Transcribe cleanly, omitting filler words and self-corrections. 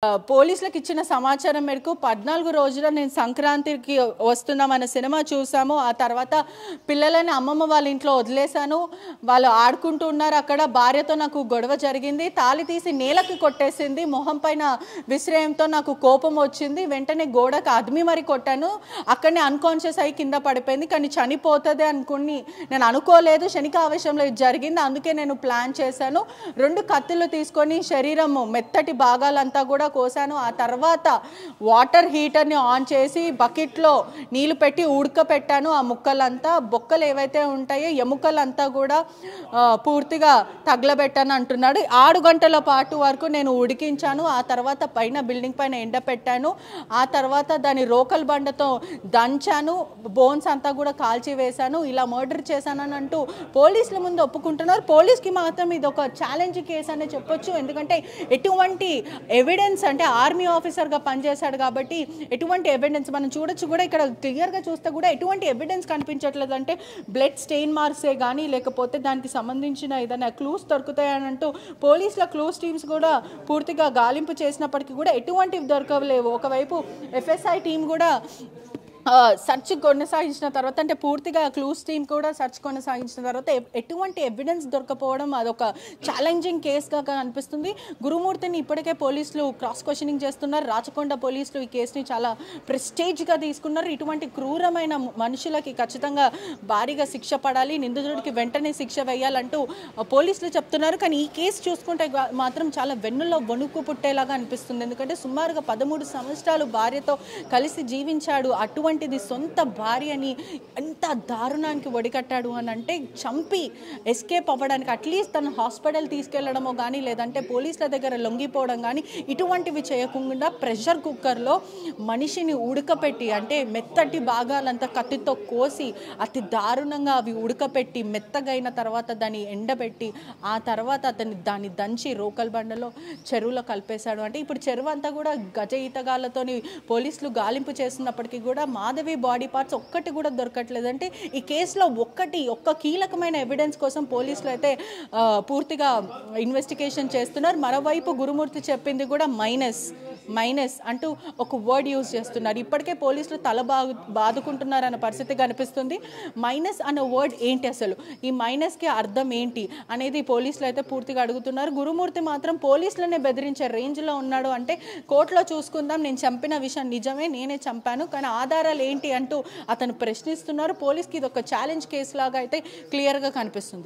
పోలీసులకు ఇచ్చిన సమాచారం మేరకు 14 రోజుల నేను సంక్రాంతికి వస్తున్నామన్న సినిమా చూసాము. ఆ తర్వాత పిల్లలని అమ్మమ్మ వాళ్ళ ఇంట్లో వదిలేశాను. వాళ్ళు ఆడుకుంటూ ఉన్నారు. అక్కడ భార్యతో నాకు గొడవ జరిగింది. తాళి తీసి నేలకి కొట్టేసింది. మొహం పైన విసిరేయంతో నాకు కోపం వచ్చింది. వెంటనే గోడకు అదిమి మరి కొట్టాను. అక్కడనే అన్కాన్షియస్ అయ్యి కింద పడిపోయింది. కానీ చనిపోతుంది అనుకుని నేను అనుకోలేదు. క్షణికావేశంలో ఇది జరిగింది. అందుకే నేను ప్లాన్ చేశాను. 2 కత్తులు తీసుకొని శరీరం మెత్తటి భాగాలంతా కూడా కోసాను. ఆ తర్వాత వాటర్ హీటర్ని ఆన్ చేసి బకెట్లో నీళ్లు పెట్టి ఉడకపెట్టాను. ఆ ముక్కలంతా బొక్కలు ఏవైతే ఉంటాయో ఎముకలంతా కూడా పూర్తిగా తగలబెట్టాను అంటున్నాడు. 6 గంటల పాటు వరకు నేను ఉడికించాను. ఆ తర్వాత పైన బిల్డింగ్ పైన ఎండపెట్టాను. ఆ తర్వాత దాని రోకల్ బండతో దంచాను. బోన్స్ అంతా కూడా కాల్చి వేశాను. ఇలా మర్డర్ చేశానని అంటూ పోలీసుల ముందు ఒప్పుకుంటున్నారు. పోలీస్కి మాత్రం ఇది ఒక ఛాలెంజ్ కేసు అనే చెప్పొచ్చు. ఎందుకంటే ఎటువంటి ఎవిడెన్స్ అంటే ఆర్మీ ఆఫీసర్గా పనిచేశాడు కాబట్టి ఎటువంటి ఎవిడెన్స్ మనం చూడొచ్చు కూడా ఇక్కడ క్లియర్గా చూస్తే కూడా ఎటువంటి ఎవిడెన్స్ కనిపించట్లేదు. అంటే బ్లడ్ స్టెయిన్ మార్క్సే కానీ లేకపోతే దానికి సంబంధించిన ఏదైనా క్లూస్ దొరుకుతాయని అంటూ పోలీసుల క్లూస్ టీమ్స్ కూడా పూర్తిగా గాలింపు చేసినప్పటికీ కూడా ఎటువంటివి దొరకలేవు. ఒకవైపు ఎఫ్ఎస్ఐ టీం కూడా సర్చ్ కొనసాగించిన తర్వాత అంటే పూర్తిగా క్లూస్ టీమ్ కూడా సర్చ్ కొనసాగించిన తర్వాత ఎటువంటి ఎవిడెన్స్ దొరకపోవడం అదొక ఛాలెంజింగ్ కేసుగా అనిపిస్తుంది. గురుమూర్తిని ఇప్పటికే పోలీసులు క్రాస్ క్వశ్చనింగ్ చేస్తున్నారు. రాచకొండ పోలీసులు ఈ కేసుని చాలా ప్రెస్టేజ్గా తీసుకున్నారు. ఇటువంటి క్రూరమైన మనుషులకి ఖచ్చితంగా భారీగా శిక్ష పడాలి, నిందితుడికి వెంటనే శిక్ష వేయాలంటూ పోలీసులు చెప్తున్నారు. కానీ ఈ కేసు చూసుకుంటే మాత్రం చాలా వెన్నులో వణుకు పుట్టేలాగా అనిపిస్తుంది. ఎందుకంటే సుమారుగా 13 సంవత్సరాలు భార్యతో కలిసి జీవించాడు. అటువంటిది సొంత భార్యని ఎంత దారుణానికి ఒడికట్టాడు అని అంటే చంపి ఎస్కేప్ అవ్వడానికి అట్లీస్ట్ తను హాస్పిటల్ తీసుకెళ్లడమో కానీ లేదంటే పోలీసుల దగ్గర లొంగిపోవడం కానీ ఇటువంటివి చేయకుండా ప్రెషర్ కుక్కర్లో మనిషిని ఉడకపెట్టి అంటే మెత్తటి భాగాలంతా కత్తితో కోసి అతి దారుణంగా అవి ఉడకపెట్టి మెత్తగైన తర్వాత దాన్ని ఎండబెట్టి ఆ తర్వాత దాన్ని దంచి రోకల్ బండలో చెరువులో కలిపేశాడు. అంటే ఇప్పుడు చెరువు అంతా కూడా గజ ఈతగాళ్లతోని పోలీసులు గాలింపు చేస్తున్నప్పటికీ కూడా మాధవి బాడీ పార్ట్స్ ఒక్కటి కూడా దొరకట్లేదు. అంటే ఈ కేసులో ఒక్క కీలకమైన ఎవిడెన్స్ కోసం పోలీసులు అయితే పూర్తిగా ఇన్వెస్టిగేషన్ చేస్తున్నారు. మరోవైపు గురుమూర్తి చెప్పింది కూడా మైనస్ అంటూ ఒక వర్డ్ యూజ్ చేస్తున్నారు. ఇప్పటికే పోలీసులు తల బాదుకుంటున్నారన్న పరిస్థితి కనిపిస్తుంది. మైనస్ అనే వర్డ్ ఏంటి, అసలు ఈ మైనస్కి అర్థం ఏంటి అనేది పోలీసులు అయితే పూర్తిగా అడుగుతున్నారు. గురుమూర్తి మాత్రం పోలీసులనే బెదిరించే రేంజ్లో ఉన్నాడు. అంటే కోర్టులో చూసుకుందాం, నేను చంపిన విషయం నిజమే, నేనే చంపాను, కానీ ఆధారాలు ఏంటి అంటూ అతను ప్రశ్నిస్తున్నారు. పోలీస్కి ఇది ఒక ఛాలెంజ్ కేసు లాగా అయితే క్లియర్గా కనిపిస్తుంది.